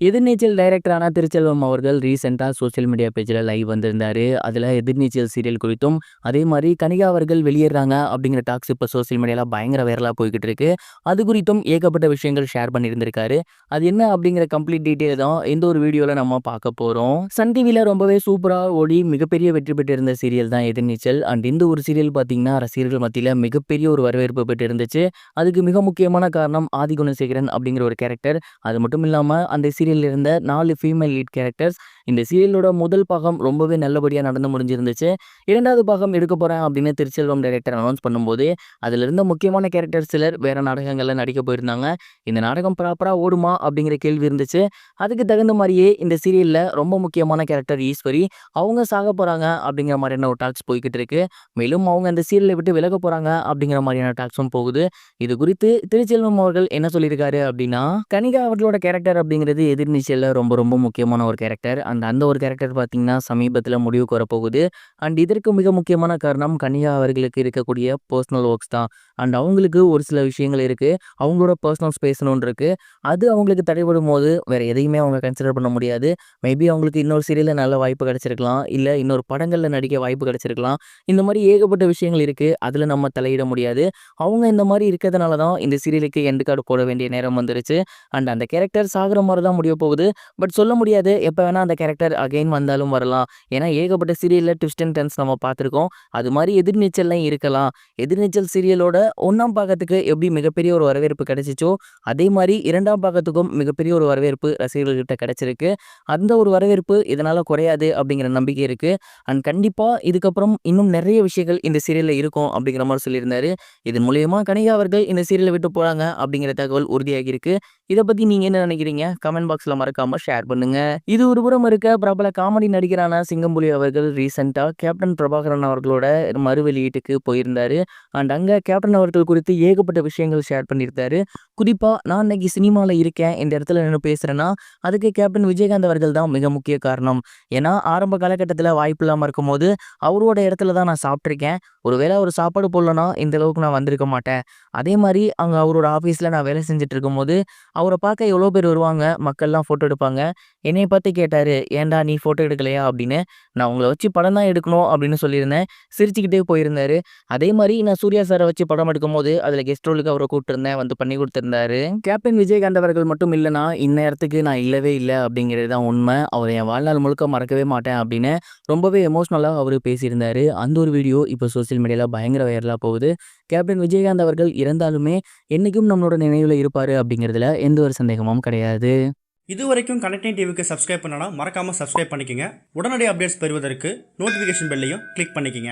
எதிர்நீச்சல் டைரக்டரான திருச்செல்வம் அவர்கள் ரீசெண்டா social media பேஜ்ல லைவ் வந்திருந்தாரு. அதுல எதிர்நீச்சல் சீரியல் குறித்தும், அதே மாரி கனிகா அவர்கள் வெளியேறாங்க அப்படிங்கிற டாக்ஸ் இப்ப சோசியல் மீடியால பயங்கர வைரலா போய்க்கிட்டு இருக்கு. அது குறித்தும் ஏகப்பட்ட விஷயங்கள் ஷேர் பண்ணியிருந்திருக்காரு. அது என்ன அப்படிங்கிற கம்ப்ளீட் டீட்டெயில் தான் இந்த ஒரு வீடியோல நம்ம பார்க்க போறோம். சன் டிவில ரொம்பவே சூப்பரா ஓடி மிகப்பெரிய வெற்றி பெற்றிருந்த சீரியல் தான் எதிர்நீச்சல். அண்ட் இந்த ஒரு சீரியல் பார்த்தீங்கன்னா, ரசிகர்கள் மத்தியில மிகப்பெரிய ஒரு வரவேற்பு பெற்று இருந்துச்சு. அதுக்கு மிக முக்கியமான காரணம் ஆதிகுணசேகரன் அப்படிங்கிற ஒரு கேரக்டர். அது மட்டும் இல்லாம அந்த சீரியல்ல இருந்த 4 ஃபீமேல் லீட் கேரக்டர்ஸ். இந்த சீரியலோட முதல் பாகம் ரொம்பவே நல்லபடியா நடந்து முடிஞ்சிருந்துச்சு. 2வது பாகம் எடுக்க போறேன் அப்படின்னு திருச்செல்வம் டைரக்டர் அனௌன்ஸ் பண்ணும்போது, அதுல இருந்த முக்கியமான கேரக்டர் சிலர் வேற நாடகங்கள்ல நடிக்க போயிருந்தாங்க. இந்த நாடகம் ப்ராப்பரா ஓடுமா அப்படிங்கிற கேள்வி இருந்துச்சு. அதுக்கு தகுந்த மாரியே இந்த சீரியல்ல ரொம்ப முக்கியமான கேரக்டர் ஈஸ்வரி. அவங்க சாக போறாங்க அப்படிங்கிற மாதிரியான ஒரு டாக்ஸ் போய்க்கிட்டு இருக்கு. மேலும் அவங்க அந்த சீரியலை விட்டு விலக போறாங்க அப்படிங்கிற மாதிரியான டாக்ஸும் போகுது. இது குறித்து திருச்செல்வம் அவர்கள் என்ன சொல்லியிருக்காரு அப்படின்னா, கனிகா அவர்களோட கேரக்டர் அப்படிங்கிறது எதிர்நீச்சல்ல ரொம்ப ரொம்ப முக்கியமான ஒரு கேரக்டர். அந்த ஒரு கேரக்டர் பார்த்தீங்கன்னா, சமீபத்தில முடிவுக்கு வரப்போகுது. இதற்கு மிக முக்கியமான காரணம் கனிகா அவர்களுக்கு இருக்கக்கூடிய பெர்சனல் ஒர்க்ஸ் தான். அவங்களுக்கு ஒரு சில விஷயங்கள் இருக்கு. அவங்களோட பெர்சனல் ஸ்பேஸ்ன்னு ஒண்ணு இருக்கு. அது அவங்களுக்கு தடைபடும்போது வேற எதையுமே அவங்க கன்சிடர் பண்ண முடியாது. மேபி அவங்களுக்கு இன்னொரு சீரியல்ல நல்ல வாய்ப்பு கிடைச்சிருக்கலாம். இல்ல இன்னொரு படங்கள்ல நடிக்க வாய்ப்பு கிடைச்சிருக்கலாம். இந்த மாரி ஏகப்பட்ட விஷயங்கள் இருக்கு. அதுல நம்ம தலையிட முடியாது. அவங்க இந்த மாரி இருக்கிறதுனால தான் இந்த சீரியலுக்கு எண்ட் கார்ட் போட வேண்டிய நேரம் வந்துருச்சு. அந்த கேரக்டர் சாகுற மாரி தான் முடிய போகுது. பட் சொல்ல முடியாது. எப்ப வேணா அந்த கேரக்டர் அகைன் வந்தாலும் வரலாம். ஏன்னா ஏகப்பட்ட சீரியல்ல ட்விஸ்ட் அண்ட் டர்ன்ஸ் நம்ம பார்த்துருக்கோம். அது மாரி எதிர்நீச்சல்லையும் இருக்கலாம். எதிர்நீச்சல் சீரியலோட 1ஆம் பாகத்துக்கு எப்படி மிகப்பெரிய ஒரு வரவேற்பு கிடைச்சுச்சோ, அதே மாரி 2ஆம் பாகத்துக்கும் மிகப்பெரிய ஒரு வரவேற்பு ரசிகர்கள்கிட்ட கிடைச்சிருக்கு. அந்த ஒரு வரவேற்பு இதனால குறையாது அப்படிங்கிற நம்பிக்கை இருக்கு. கண்டிப்பா இதுக்கப்புறம் இன்னும் நெறைய விஷயங்கள் இந்த சீரியல்ல இருக்கும் அப்படிங்கிற மாரி சொல்லியிருந்தாரு. இதன் மூலியமா கனிகா அவர்கள் இந்த சீரியல விட்டு போறாங்க அப்படிங்கிற தகவல் உறுதியாகி இருக்கு. இத பத்தி நீங்க என்ன நினைக்கிறீங்க? கமெண்ட் பாக்ஸ்ல மறக்காம ஷேர் பண்ணுங்க. இது ஒரு புறம் இருக்க, பிரபல காமெடி நடிகரான சிங்கம்புலி அவர்கள் ரீசென்ட்டா கேப்டன் பிரபாகரன் அவர்களோட மறு வெளியீட்டுக்கு போயிருந்தாரு. அங்க கேப்டன் அவர்கள் குறித்து ஏகப்பட்ட விஷயங்கள் ஷேர் பண்ணியிருந்தாரு. குறிப்பா நான் இன்னைக்கு சினிமால இருக்கேன், இந்த இடத்துல நின்னு பேசுறேன்னா, அதுக்கு கேப்டன் விஜயகாந்த் அவர்கள் தான் மிக முக்கிய காரணம். ஏன்னா ஆரம்ப காலகட்டத்தில வாய்ப்பு இல்லாம இருக்கும்போது, அவரோட இடத்துல தான் நான் சாப்பிட்டுருக்கேன். ஒருவேளை அவரு சாப்பாடு போடலன்னா, இந்த அளவுக்கு நான் வந்திருக்க மாட்டேன். அதே மாரி அங்க அவரோட ஆஃபீஸ்ல நான் வேலை செஞ்சுட்டு இருக்கும்போது, அவர பார்க்க எவ்வளோ பேர் வருவாங்க. மக்கள்லாம் ஃபோட்டோ எடுப்பாங்க. என்னைய பார்த்து கேட்டாரு, "ஏன்டா நீ ஃபோட்டோ எடுக்கலையா?" அப்படின்னு. நான் உங்கள வச்சு படம் தான் எடுக்கணும் அப்படின்னு சொல்லியிருந்தேன். சிரிச்சுக்கிட்டே போயிருந்தாரு. அதே மாரி நான் சூர்யா சார வச்சு படம் எடுக்கும்போது, அதில கெஸ்ட் ரோலுக்கு அவர கூப்பிட்டுருந்தேன். வந்து பண்ணி குடுத்திருந்தாரு. கேப்டன் விஜயகாந்த் அவர்கள் மட்டும் இல்லன்னா, இந்நேரத்துக்கு நான் இல்லவே இல்ல அப்படிங்கிறது தான் உண்மை. அவர என் வாழ்நாள் முழுக்க மறக்கவே மாட்டேன் அப்படின்னு ரொம்பவே எமோஷனலா அவரு பேசியிருந்தாரு. அந்த ஒரு வீடியோ இப்போ சோசியல் மீடியால பயங்கர வைரலா போகுது. கேப்டன் விஜயகாந்த் அவர்கள் இறந்தாலுமே என்னைக்கும் நம்மளோட நினைவுல இருப்பாரு அப்படிங்கிறதுல எந்த ஒரு சந்தேகமும் கிடையாது. இதுவரைக்கும் கனெக்டிங் டிவிக்கு சப்ஸ்கிரைப் பண்ணனா மறக்காம சப்ஸ்கிரைப் பண்ணிக்கங்க. உடனடி அப்டேட்ஸ் பெறுவதற்கு நோட்டிஃபிகேஷன் பெல்லையும் கிளிக் பண்ணிக்கங்க.